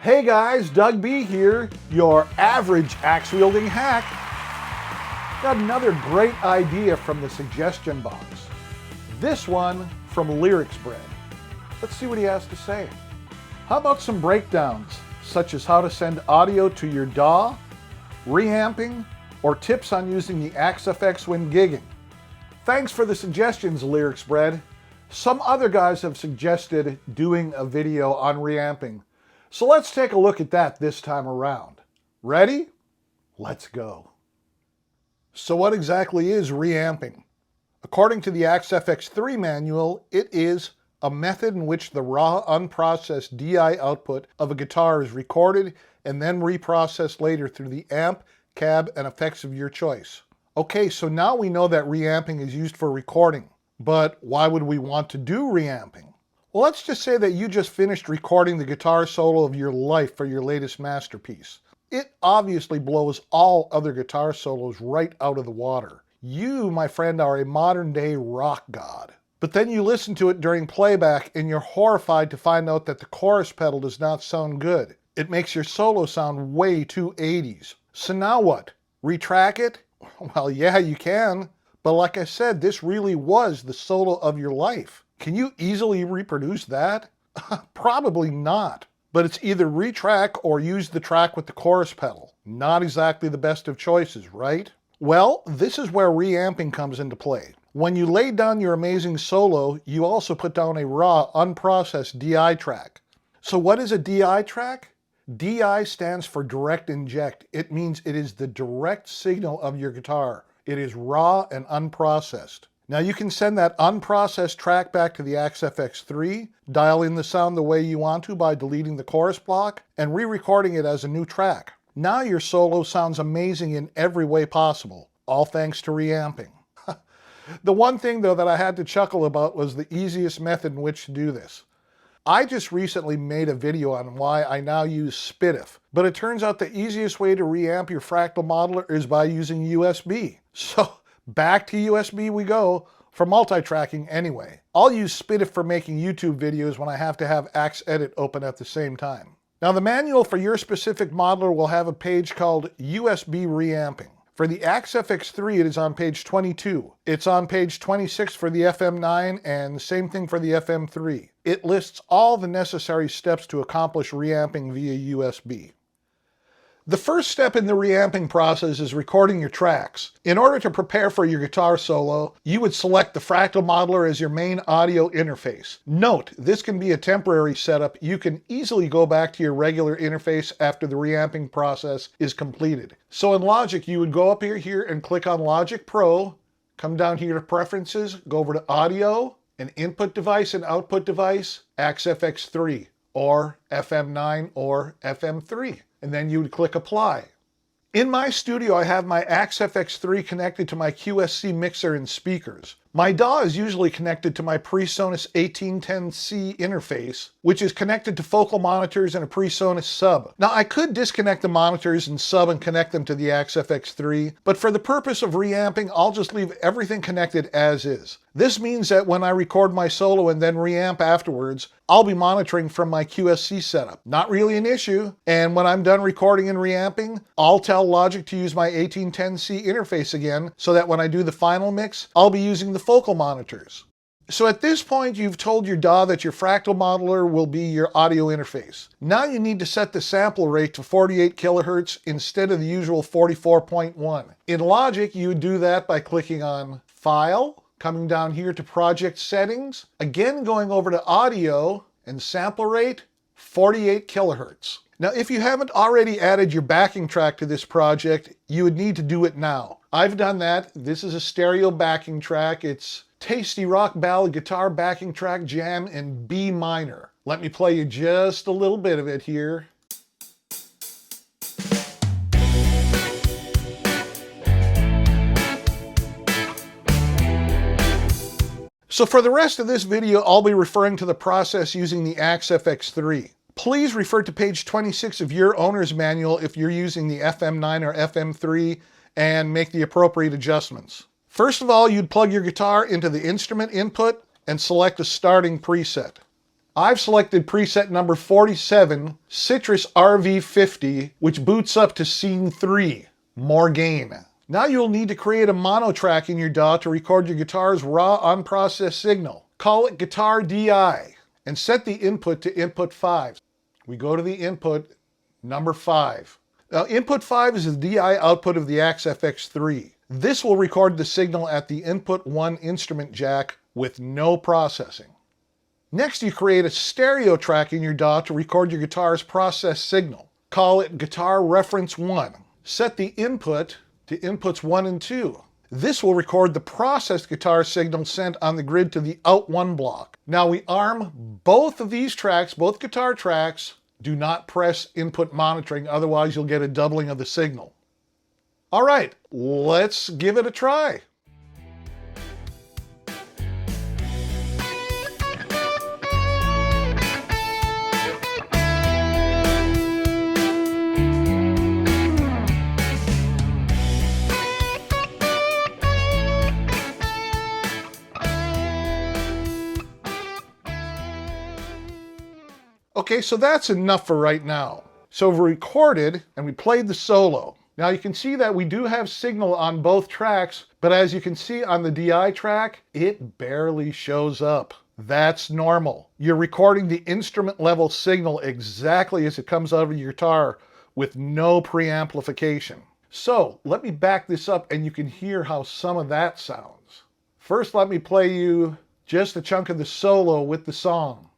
Hey guys, Doug B here, your average axe-wielding hack. Got another great idea from the suggestion box. This one from Lyrics Bread. Let's see what he has to say. How about some breakdowns, such as how to send audio to your DAW, reamping, or tips on using the Axe FX when gigging? Thanks for the suggestions, Lyrics Bread. Some other guys have suggested doing a video on reamping. So let's take a look at that this time around. Ready? Let's go. So what exactly is reamping? According to the Axe FX3 manual, it is a method in which the raw, unprocessed DI output of a guitar is recorded and then reprocessed later through the amp, cab, and effects of your choice. Okay, so now we know that reamping is used for recording, but why would we want to do reamping? Well, let's just say that you just finished recording the guitar solo of your life for your latest masterpiece. It obviously blows all other guitar solos right out of the water. You, my friend, are a modern-day rock god. But then you listen to it during playback and you're horrified to find out that the chorus pedal does not sound good. It makes your solo sound way too 80s. So now what? Retrack it? Well, yeah, you can. But like I said, this really was the solo of your life. Can you easily reproduce that? Probably not. But it's either retrack or use the track with the chorus pedal. Not exactly the best of choices, right? Well, this is where reamping comes into play. When you lay down your amazing solo, you also put down a raw, unprocessed DI track. So what is a DI track? DI stands for direct inject. It means it is the direct signal of your guitar. It is raw and unprocessed. Now you can send that unprocessed track back to the Axe FX3, dial in the sound the way you want to by deleting the chorus block, and re-recording it as a new track. Now your solo sounds amazing in every way possible, all thanks to reamping. The one thing though that I had to chuckle about was the easiest method in which to do this. I just recently made a video on why I now use SPDIF, but it turns out the easiest way to reamp your fractal modeler is by using USB. So back to USB we go, for multi-tracking anyway. I'll use SPDIF for making YouTube videos when I have to have Axe Edit open at the same time. Now the manual for your specific modeler will have a page called USB Reamping. For the Axe FX3 it is on page 22. It's on page 26 for the FM9 and same thing for the FM3. It lists all the necessary steps to accomplish reamping via USB. The first step in the reamping process is recording your tracks. In order to prepare for your guitar solo, you would select the fractal modeler as your main audio interface. Note, this can be a temporary setup. You can easily go back to your regular interface after the reamping process is completed. So in Logic, you would go up here and click on Logic Pro, come down here to Preferences, go over to Audio, and Input Device and Output Device, Axe FX3, or FM9 or FM3. And then you would click Apply. In my studio, I have my Axe FX3 connected to my QSC mixer and speakers. My DAW is usually connected to my PreSonus 1810C interface, which is connected to focal monitors and a PreSonus sub. Now, I could disconnect the monitors and sub and connect them to the Axe FX3, but for the purpose of reamping, I'll just leave everything connected as is. This means that when I record my solo and then reamp afterwards, I'll be monitoring from my QSC setup. Not really an issue, and when I'm done recording and reamping, I'll tell Logic to use my 1810C interface again, so that when I do the final mix, I'll be using the focal monitors. So at this point, you've told your DAW that your fractal modeler will be your audio interface. Now you need to set the sample rate to 48 kilohertz instead of the usual 44.1. In Logic, you would do that by clicking on File, coming down here to Project Settings, again going over to Audio, and sample rate, 48 kilohertz. Now, if you haven't already added your backing track to this project, you would need to do it now. I've done that. This is a stereo backing track. It's Tasty Rock Ballad Guitar Backing Track Jam in B minor. Let me play you just a little bit of it here. So for the rest of this video, I'll be referring to the process using the Axe FX3. Please refer to page 26 of your owner's manual if you're using the FM9 or FM3 and make the appropriate adjustments. First of all, you'd plug your guitar into the instrument input and select a starting preset. I've selected preset number 47, Citrus RV50, which boots up to scene 3, more gain. Now you'll need to create a mono track in your DAW to record your guitar's raw unprocessed signal. Call it Guitar DI and set the input to input 5. We go to the input, number 5. Now input 5 is the DI output of the FX3. This will record the signal at the input 1 instrument jack with no processing. Next, you create a stereo track in your DAW to record your guitar's processed signal. Call it Guitar Reference 1. Set the input to inputs 1 and 2. This will record the processed guitar signal sent on the grid to the out 1 block. Now we arm both of these tracks, both guitar tracks. Do not press input monitoring, otherwise you'll get a doubling of the signal. All right, let's give it a try. Okay, so that's enough for right now. So we recorded and we played the solo. Now you can see that we do have signal on both tracks, but as you can see on the DI track, it barely shows up. That's normal. You're recording the instrument level signal exactly as it comes out of your guitar with no preamplification. So let me back this up and you can hear how some of that sounds. First, let me play you just a chunk of the solo with the song.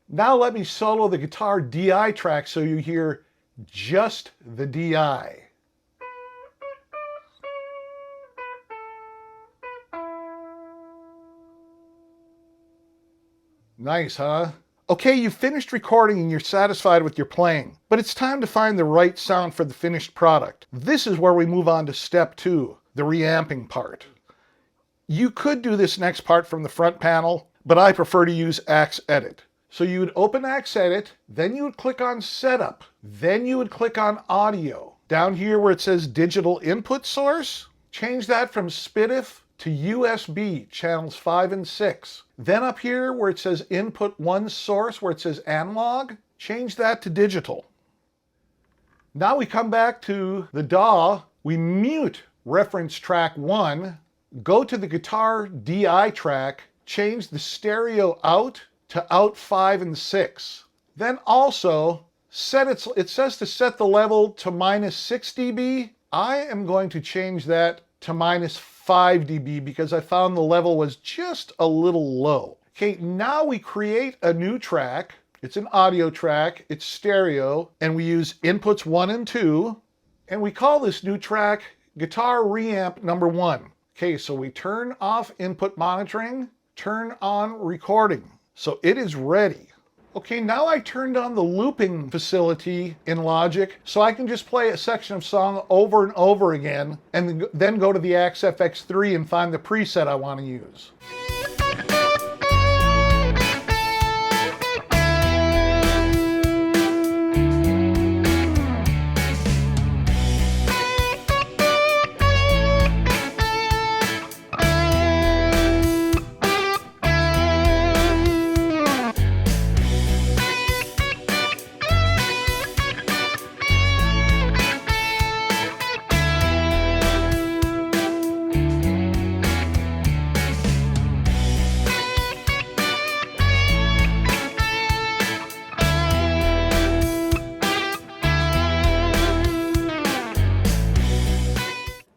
Now let me solo the guitar DI track so you hear just the DI. Nice, huh? Okay, you finished recording and you're satisfied with your playing, but it's time to find the right sound for the finished product. This is where we move on to step 2, the reamping part. You could do this next part from the front panel, but I prefer to use Axe Edit. So you would open Axe Edit, then you would click on Setup, then you would click on Audio. Down here where it says Digital Input Source, change that from SPDIF to USB, channels 5 and 6. Then up here where it says Input 1 Source, where it says Analog, change that to Digital. Now we come back to the DAW, we mute reference track 1, go to the guitar DI track, change the stereo out to out 5 and 6. Then also it says to set the level to -6 dB. I am going to change that to -5 dB because I found the level was just a little low. Okay, now we create a new track. It's an audio track, it's stereo, and we use inputs 1 and 2, and we call this new track Guitar Reamp number 1. Okay, so we turn off input monitoring, turn on recording. So it is ready. Okay, now I turned on the looping facility in Logic, so I can just play a section of song over and over again, and then go to the Axe FX3 and find the preset I want to use.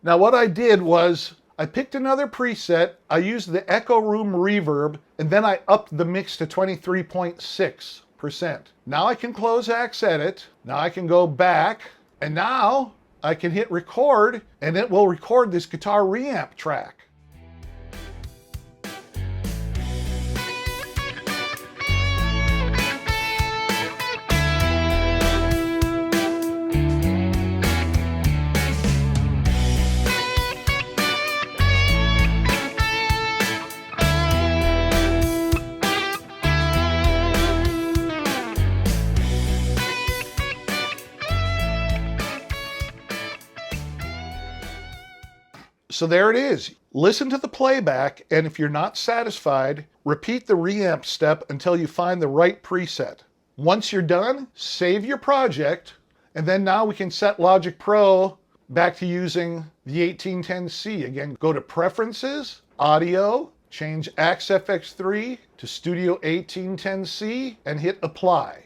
Now what I did was, I picked another preset, I used the Echo Room reverb, and then I upped the mix to 23.6%. Now I can close Axe Edit, now I can go back, and now I can hit record, and it will record this guitar reamp track. So there it is. Listen to the playback, and if you're not satisfied, repeat the reamp step until you find the right preset. Once you're done, save your project, and then now we can set Logic Pro back to using the 1810C. Again, go to Preferences, Audio, change AX-FX3 to Studio 1810C, and hit Apply.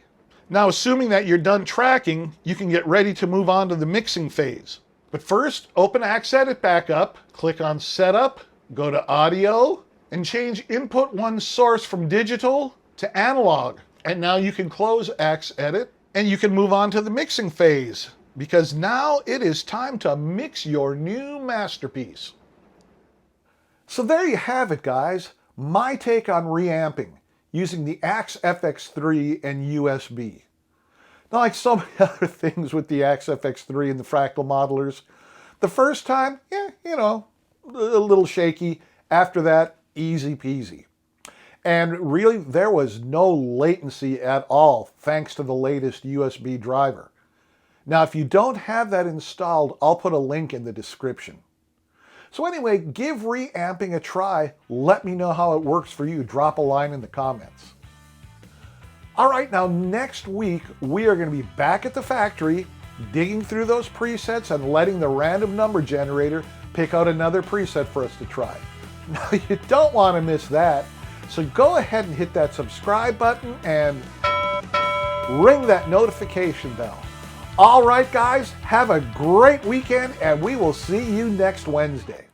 Now, assuming that you're done tracking, you can get ready to move on to the mixing phase. But first, open AX-Edit back up, click on Setup, go to Audio, and change Input 1 source from digital to analog. And now you can close AX-Edit, and you can move on to the mixing phase, because now it is time to mix your new masterpiece. So there you have it, guys. My take on reamping using the AX-FX3 and USB. Now, like so many other things with the AX-FX3 and the fractal modelers, the first time, a little shaky. After that, easy peasy. And really, there was no latency at all, thanks to the latest USB driver. Now, if you don't have that installed, I'll put a link in the description. So anyway, give reamping a try. Let me know how it works for you. Drop a line in the comments. All right, now next week, we are going to be back at the factory, digging through those presets and letting the random number generator pick out another preset for us to try. Now, you don't want to miss that. So go ahead and hit that subscribe button and ring that notification bell. All right, guys, have a great weekend, and we will see you next Wednesday.